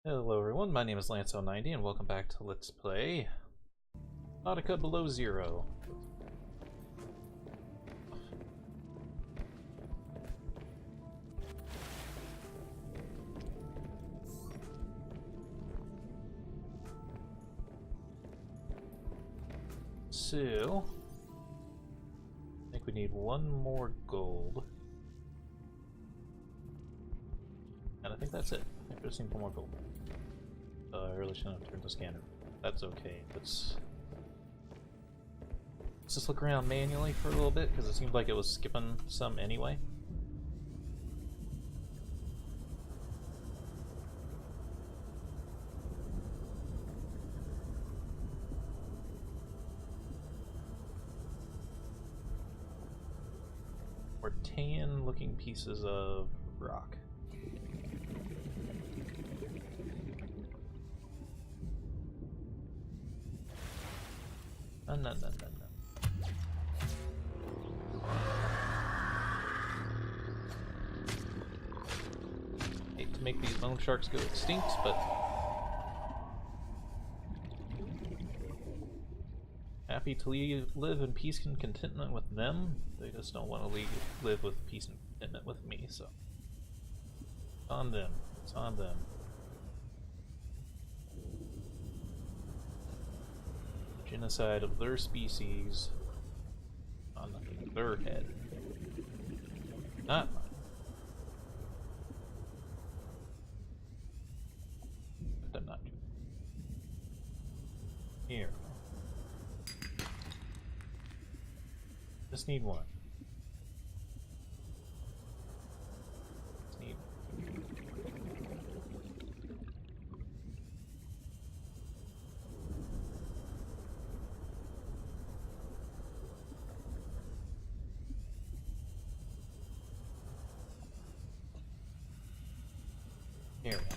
Hello everyone, my name is Lance090 and welcome back to Let's Play Subnautica Below Zero. So, I think we need one more gold. And I think that's it. I think we just need one more gold. I really shouldn't have turned the scanner. That's okay. Let's just look around manually for a little bit, because it seemed like it was skipping some anyway. Or tan looking pieces of rock. No. Hate to make these bone sharks go extinct, but happy to live in peace and contentment with them. They just don't want to live with peace and contentment with me, so it's on them. It's on them. Genocide of their species on their head. Not mine. But I'm not. Here. Just need one. Just need Here we go.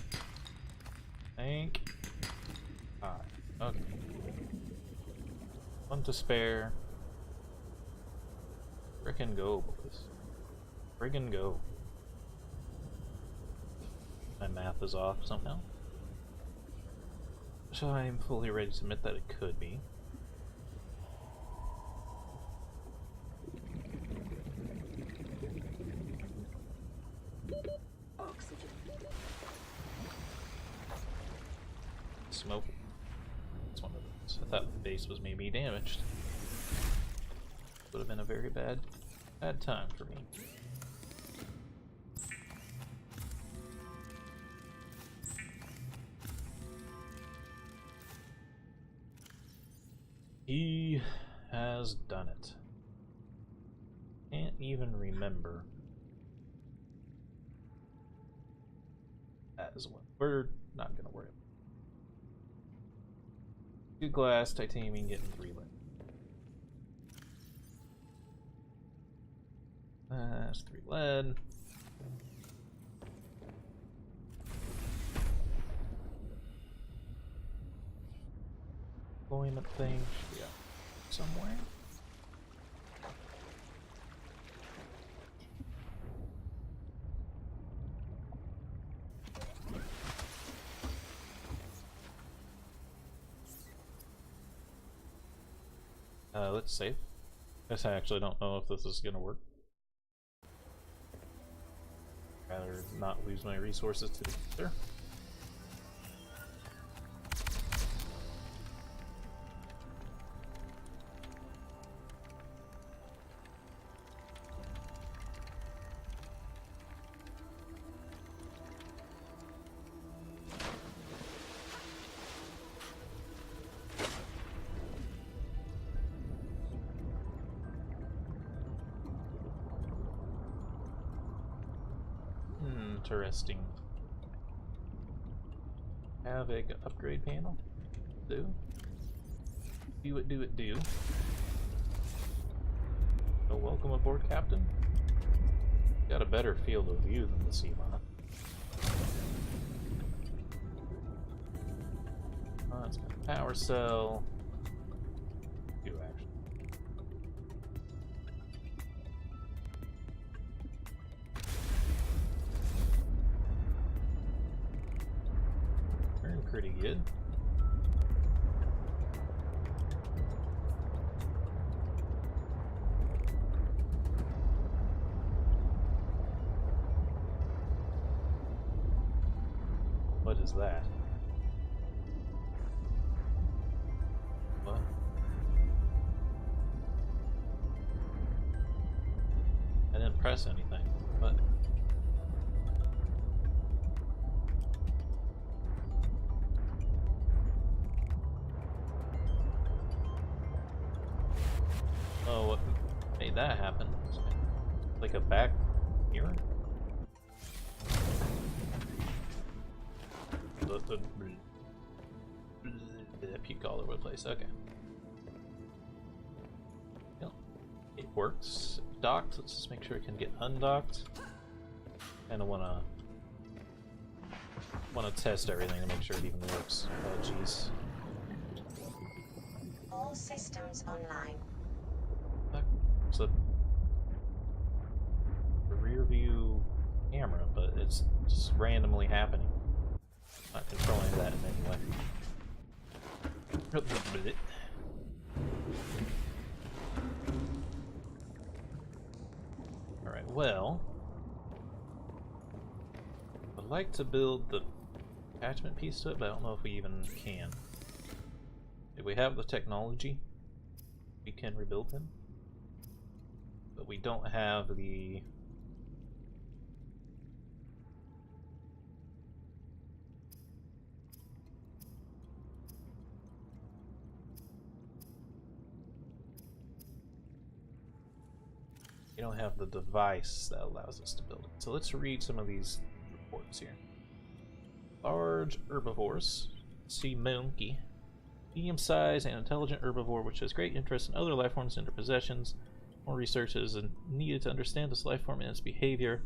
Thank God. Okay. One to spare. Frickin' go, boys. Friggin' go. My math is off somehow. So I am fully ready to admit that it could be. Smoke. That's one of those. I thought the base was maybe damaged. Would have been a very bad time for me. He has done it. Can't even remember. That is what we're not gonna worry about. 2 glass, titanium, getting 3 lead. That's 3 lead. Deployment thing should be out somewhere. Let's save. Guess I actually don't know if this is gonna work. Rather not lose my resources to the ether. Interesting. Have a upgrade panel. Do it. So welcome aboard, Captain. Got a better field of view than the sea moth. It's got a power cell. Do actually. pretty good. What is that? What? I didn't press anything. What? Oh, what made that happen? Like a back mirror? Puke all over the place. Okay. Yep. It works. Docked. Let's just make sure it can get undocked. Kinda wanna test everything to make sure it even works. Oh jeez. All systems online. It's a rear view camera, but it's just randomly happening. Not controlling that in any way. Alright, well, I'd like to build the attachment piece to it, but I don't know if we even can. If we have the technology, we can rebuild him, but we don't have the device that allows us to build it. So let's read some of these reports here. Large herbivores, sea monkey, medium-sized and intelligent herbivore which has great interest in other life forms and their possessions. More research is needed to understand this life form and its behavior.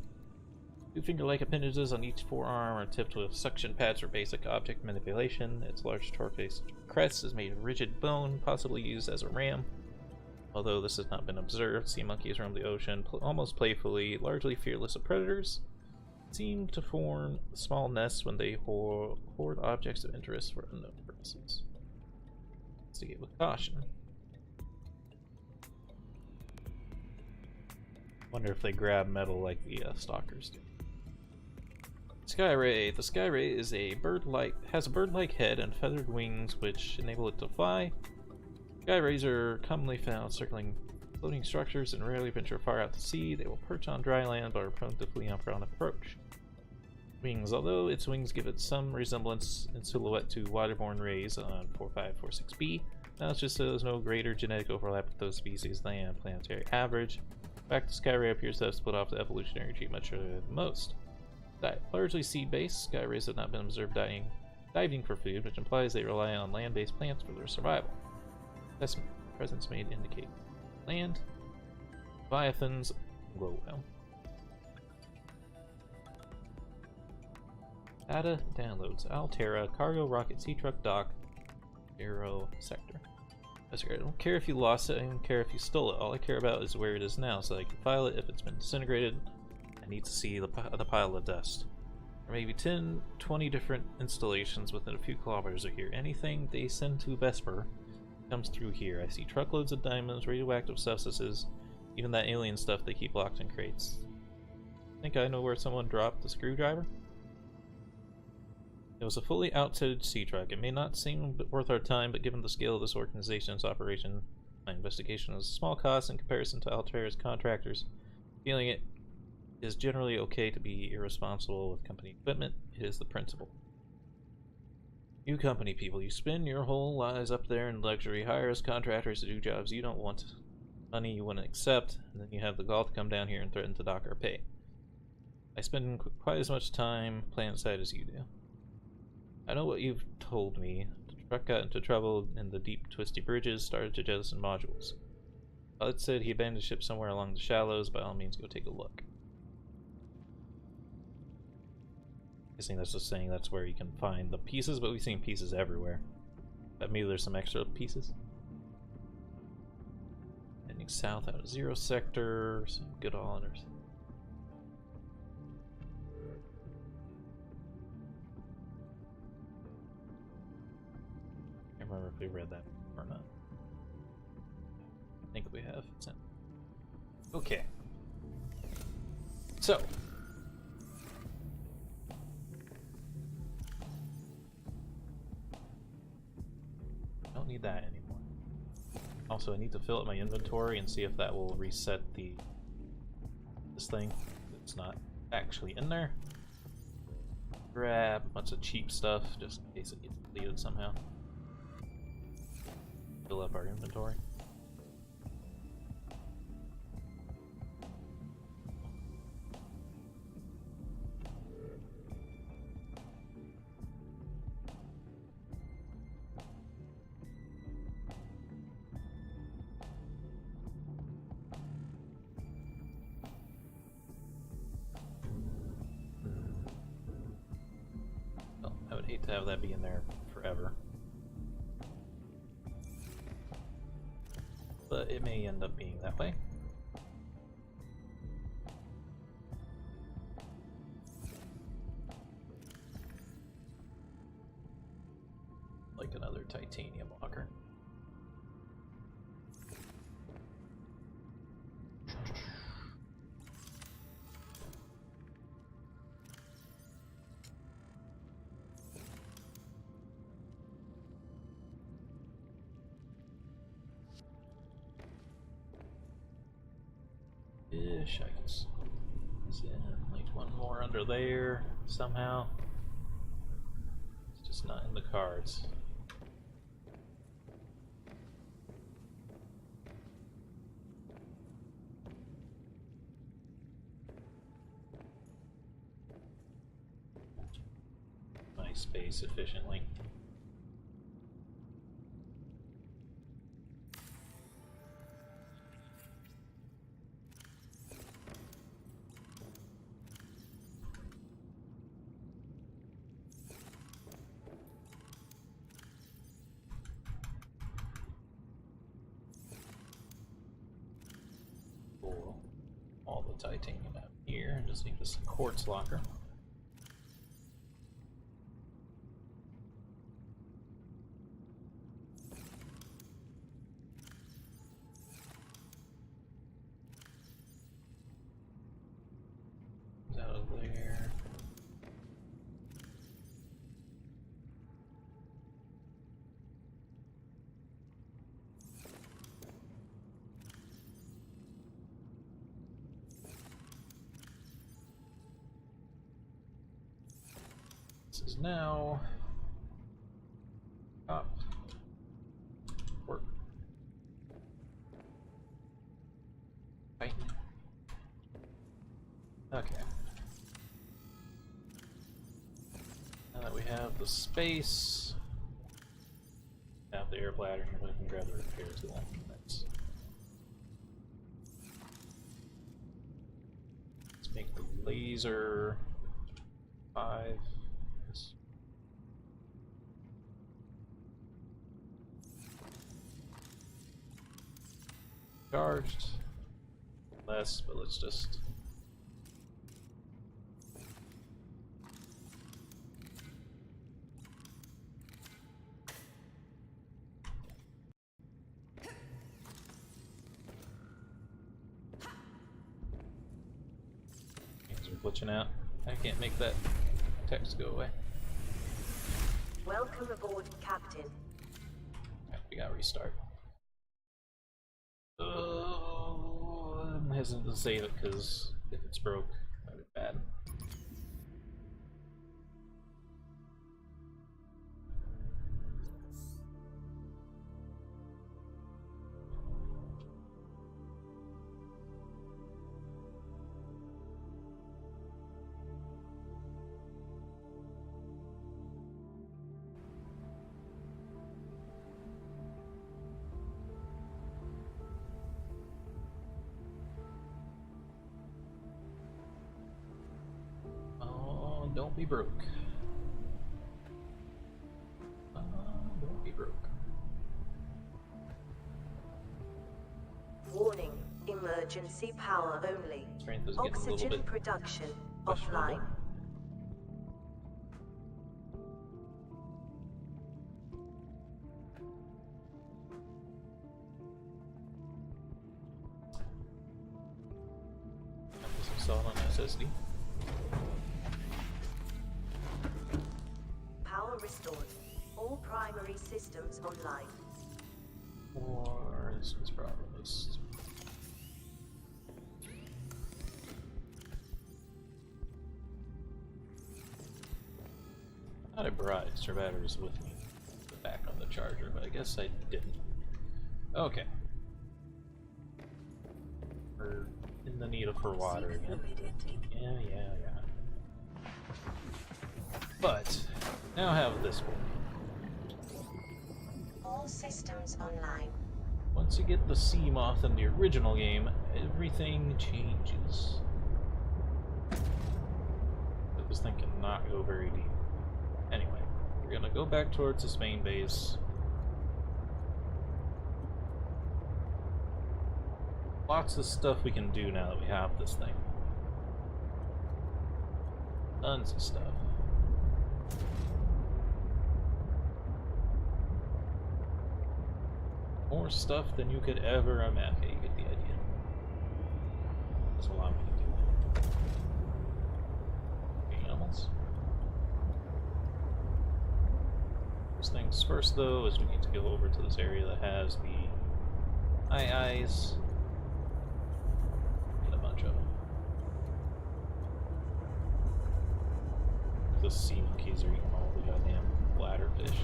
Two finger-like appendages on each forearm are tipped with suction pads for basic object manipulation. Its large torque-based crest is made of rigid bone, possibly used as a ram. Although this has not been observed, sea monkeys roam the ocean almost playfully, largely fearless of predators. Seem to form small nests when they hoard objects of interest for unknown purposes. Investigate with caution. Wonder if they grab metal like the stalkers do. Skyray. The Skyray is has a bird-like head and feathered wings which enable it to fly. Skyrays are commonly found circling floating structures and rarely venture far out to sea. They will perch on dry land but are prone to flee on approach. Wings. Although its wings give it some resemblance in silhouette to waterborne rays on 4546b, that's just so there's no greater genetic overlap with those species than planetary average. In fact, the Skyray appears to have split off the evolutionary tree much earlier than most. Diet. Largely sea-based, Skyrays have not been observed diving for food, which implies they rely on land-based plants for their survival. Presence may indicate land. Leviathans glow well. Data downloads. Altera, cargo rocket, Seatruck dock, Aero sector. I don't care if you lost it, I don't care if you stole it. All I care about is where it is now, so I can file it. If it's been disintegrated, I need to see the pile of dust. There may be 10, 20 different installations within a few kilometers of here. Anything they send to Vesper comes through here. I see truckloads of diamonds, radioactive substances, even that alien stuff they keep locked in crates. Think I know where someone dropped the screwdriver? It was a fully outfitted Seatruck. It may not seem worth our time, but given the scale of this organization's operation, my investigation is a small cost in comparison to Altera's contractors. Feeling it is generally okay to be irresponsible with company equipment. It is the principle. You company people, you spend your whole lives up there in luxury, hire us contractors to do jobs you don't want, money you wouldn't accept, and then you have the gall to come down here and threaten to dock our pay. I spend quite as much time plant side as you do. I know what you've told me. The truck got into trouble in the deep, twisty bridges, started to jettison modules. Pilot said he abandoned ship somewhere along the shallows. By all means, go take a look. I think that's just saying that's where you can find the pieces, but we've seen pieces everywhere. But maybe there's some extra pieces. Heading south out of Zero Sector, some good honors. remember if we read that or not. I think we have. Okay. So. I don't need that anymore. Also, I need to fill up my inventory and see if that will reset this thing. It's not actually in there. Grab a bunch of cheap stuff just in case it gets deleted somehow. Fill up our inventory. I would hate to have that be in there forever. But it may end up being that way. Like another titanium locker. Ish, I can see like one more under there somehow. It's just not in the cards. My space efficiently. All the titanium out here, and just need this quartz locker. Out of there. This is now up. Work. Tighten. Okay. Now that we have the space, have the air bladder, we can grab the repair tool. Let's make the laser 5. Charged. Less, but let's just things are glitching out. I can't make that text go away. Welcome aboard, Captain. Right, we gotta restart. I'm hesitant to save it because if it's broke, that'd be bad. Don't be broke. Don't be broke. Warning, emergency power only. Strength is getting a little Oxygen bit production questionable. offline. SSD. Power restored. All primary systems online. Or this is progress. Thought I brought extra batteries with me to back on the charger, but I guess I didn't. Okay. We're in the need for water again. Yeah. But now I have this one. All systems online. Once you get the sea moth in the original game, everything changes. But this thing cannot go very deep. Anyway, we're gonna go back towards this main base. Lots of stuff we can do now that we have this thing. Tons of stuff. More stuff than you could ever imagine. Okay, you get the idea. That's what I'm gonna do. Okay, animals. First things first, though, is we need to go over to this area that has the eyes. Get a bunch of them. The sea monkeys are eating all the goddamn bladderfish.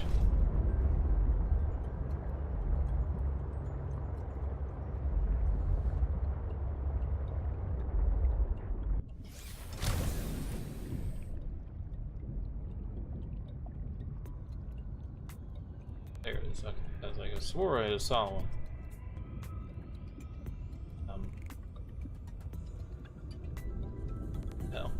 There it is. Okay. I was like, I swore I saw one. No.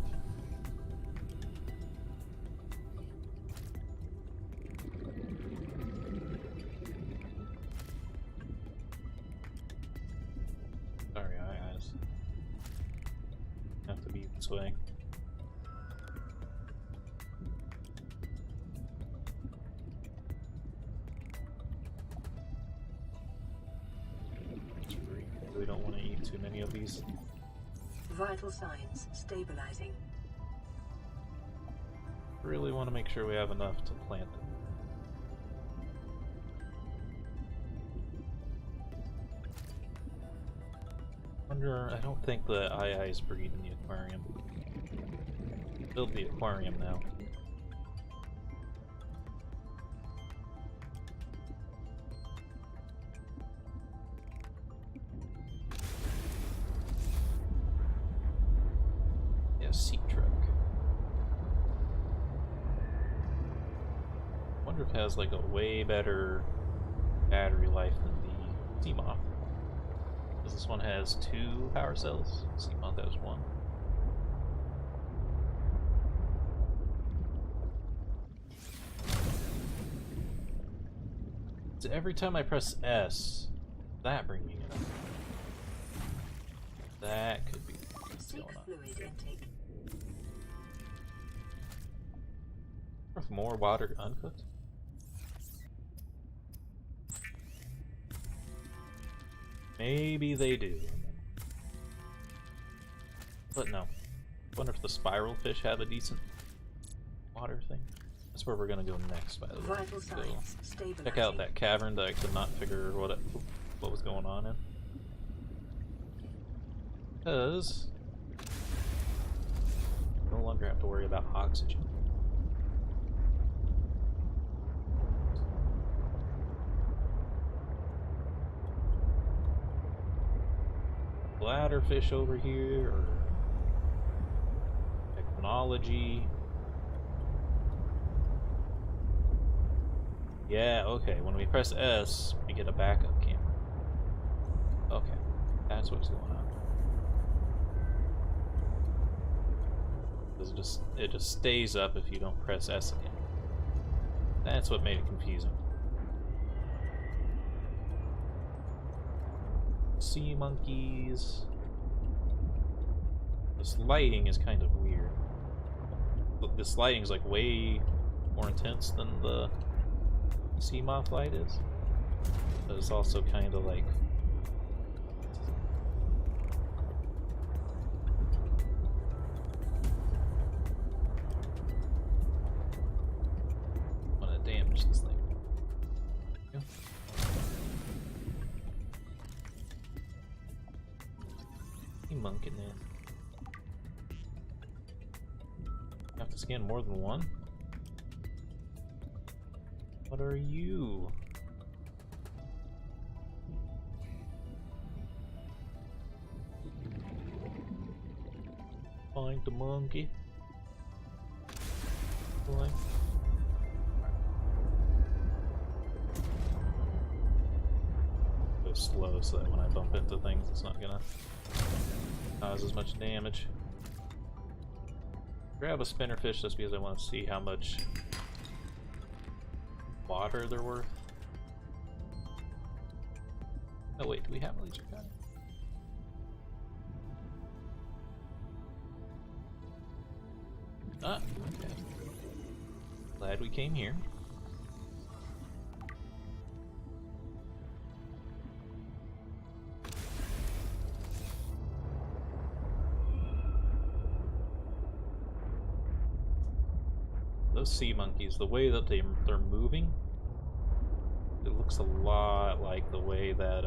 Sorry, guys. Have to be this way. We don't want to eat too many of these. Vital signs stabilizing. Really want to make sure we have enough to plant them. I don't think the eyes breed in the aquarium. Build the aquarium now. Yeah, Seatruck. Wonder if it has like a way better battery life than the Seamoth. Because this one has 2 power cells. Seamoth has 1. So every time I press S, that bringing it up. That could be what's going on. Worth more water uncooked? Maybe they do. But no. Wonder if the spiral fish have a decent water thing. That's where we're gonna go next, by the way. So check out that cavern that I could not figure what was going on in. Because no longer have to worry about oxygen. Bladderfish over here, or technology. Yeah, okay, when we press S, we get a backup camera. Okay, that's what's going on. It just stays up if you don't press S again. That's what made it confusing. Sea monkeys. This lighting is kind of weird. This lighting is like way more intense than the sea moth light is. But it's also kind of like . Where's this thing? There we go. Any monk in there? You have to scan more than one? What are you? Find the monkey. Find. Go slow so that when I bump into things, it's not gonna cause as much damage. Grab a spinnerfish just because I want to see how much water they're worth. Oh wait, do we have a laser gun? Ah, okay. Glad we came here. Those sea monkeys, the way that they're moving, it looks a lot like the way that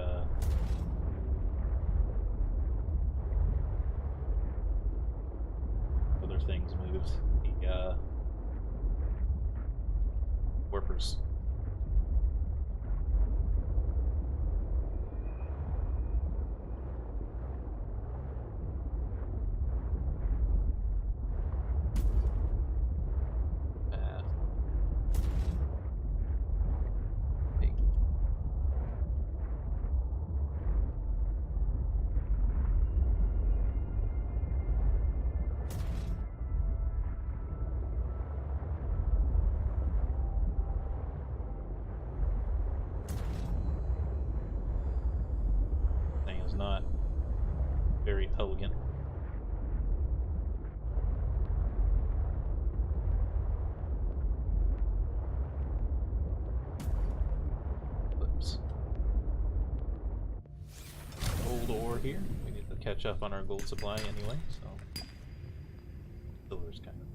other things moves. The warpers. Not very elegant. Oops. Gold ore here. We need to catch up on our gold supply anyway, so silver's kind of.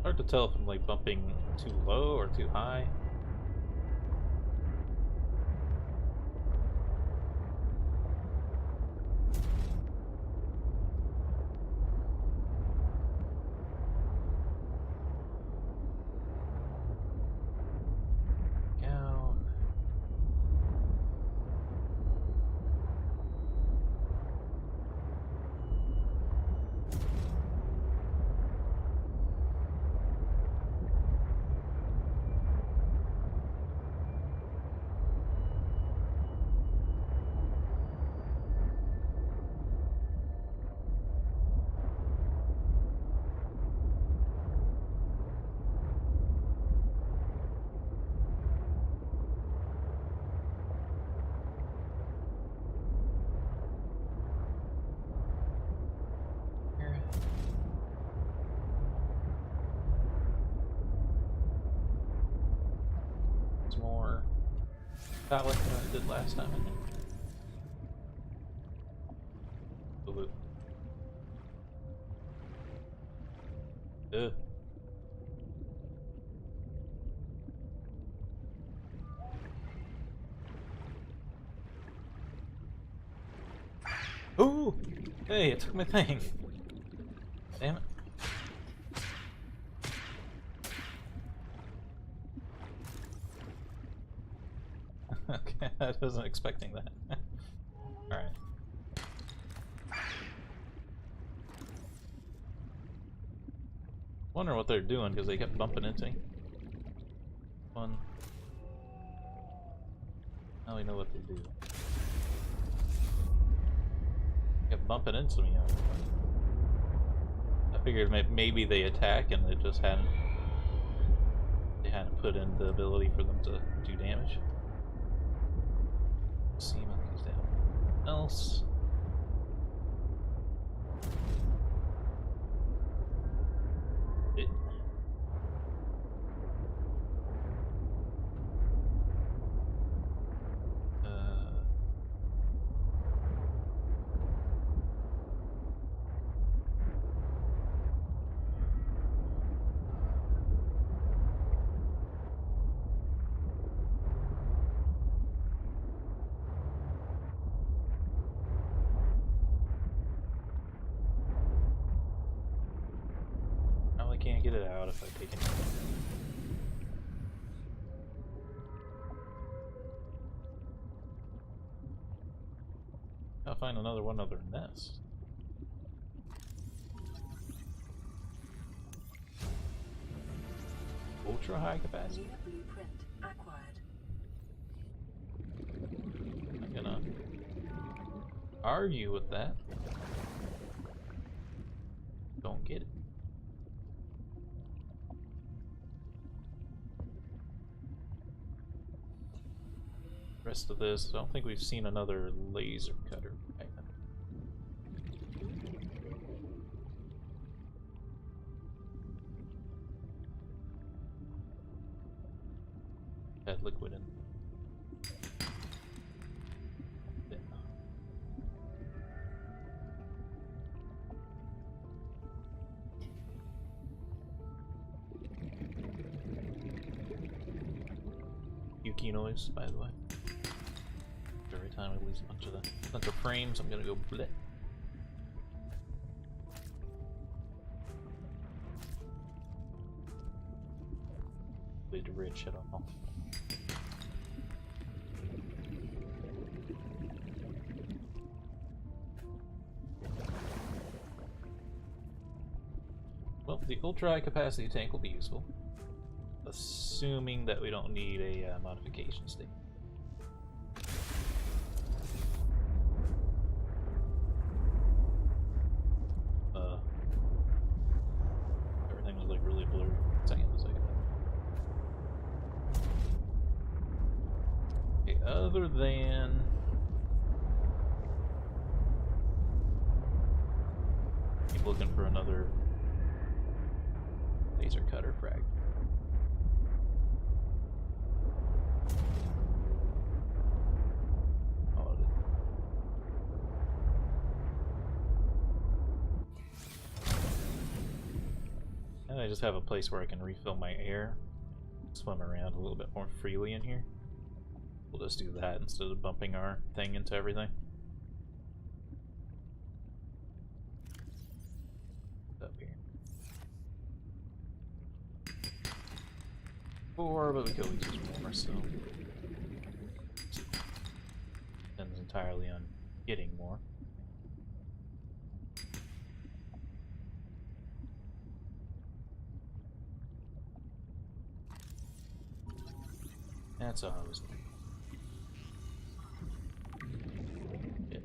Hard to tell if I'm like bumping too low or too high. More pallet than I did last time, I think. The loot. Ugh. Ooh! Hey, it took my thing. Damn it. Okay, I wasn't expecting that. Alright. Wonder what they're doing because they kept bumping into me. One. Now we know what they do. Kept bumping into me. I figured maybe they attack and they just hadn't put in the ability for them to do damage. Seam these down. Else. It. Can't get it out if I take it. I'll find another one of their nests. Ultra high capacity. Blueprint acquired. I'm gonna argue with that. Don't get it. Rest of this, I don't think we've seen another laser cutter. Had liquid in. Yeah. Yuki noise, by the way. Every time we lose a bunch of frames, I'm gonna go bleh. Lead to red shit off. Well, the ultra high capacity tank will be useful, assuming that we don't need a modification state. Everything was like really blurry. Second was like okay, other than keep looking for another laser cutter frag. And I just have a place where I can refill my air, swim around a little bit more freely in here. We'll just do that instead of bumping our thing into everything. Up here. 4, but we could always use more, so depends entirely on getting more. That's all I was thinking. Yeah.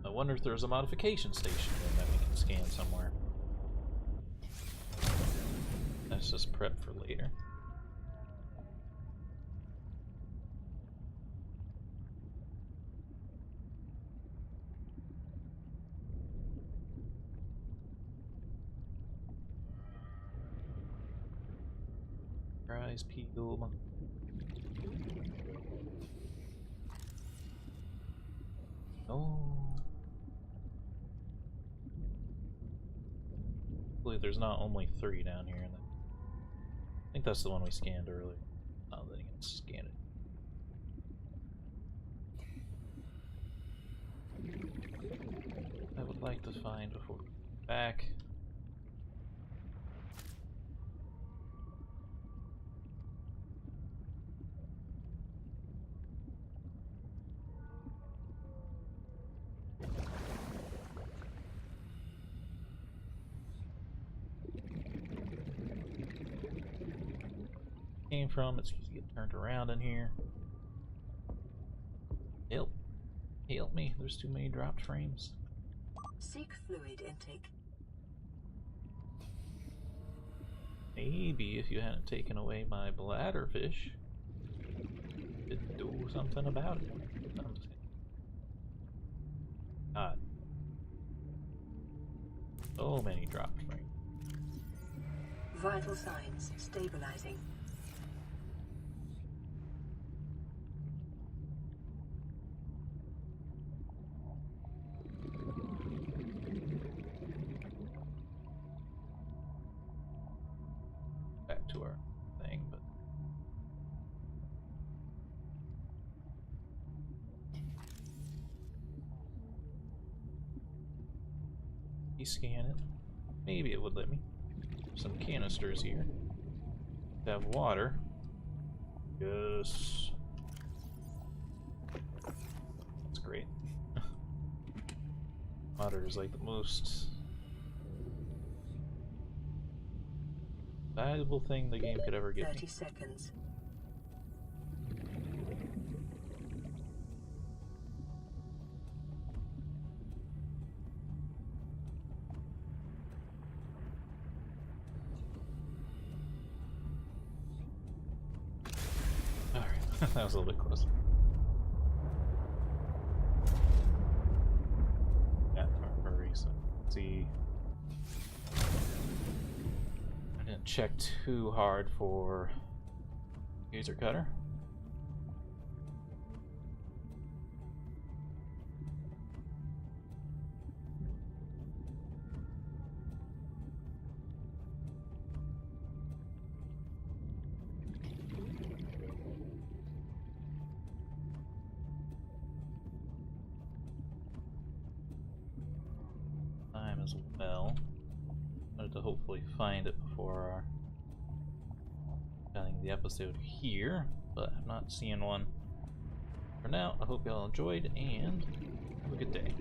I wonder if there's a modification station that we can scan somewhere. That's just prep for later. Prize peel. Oh. Hopefully there's not only 3 down here. I think that's the one we scanned earlier. Oh, then you can scan it. I would like to find before we go back. came from. It's just get turned around in here. Help. Help me. There's too many dropped frames. Seek fluid intake. Maybe if you hadn't taken away my bladderfish, it'd do something about it. I'm just kidding. God. So many dropped frames. Vital signs stabilizing. Back to our thing, but scan it. Maybe it would let me. Some canisters here. Have water. Yes. That's great. Water is like the most valuable thing the game could ever give 30 me. seconds. Alright, that was a little bit close. Yeah, hurry, so let's see. I didn't check too hard for user cutter. Time as well. Wanted to hopefully find it before cutting the episode here, but I'm not seeing one for now. I hope y'all enjoyed and have a good day.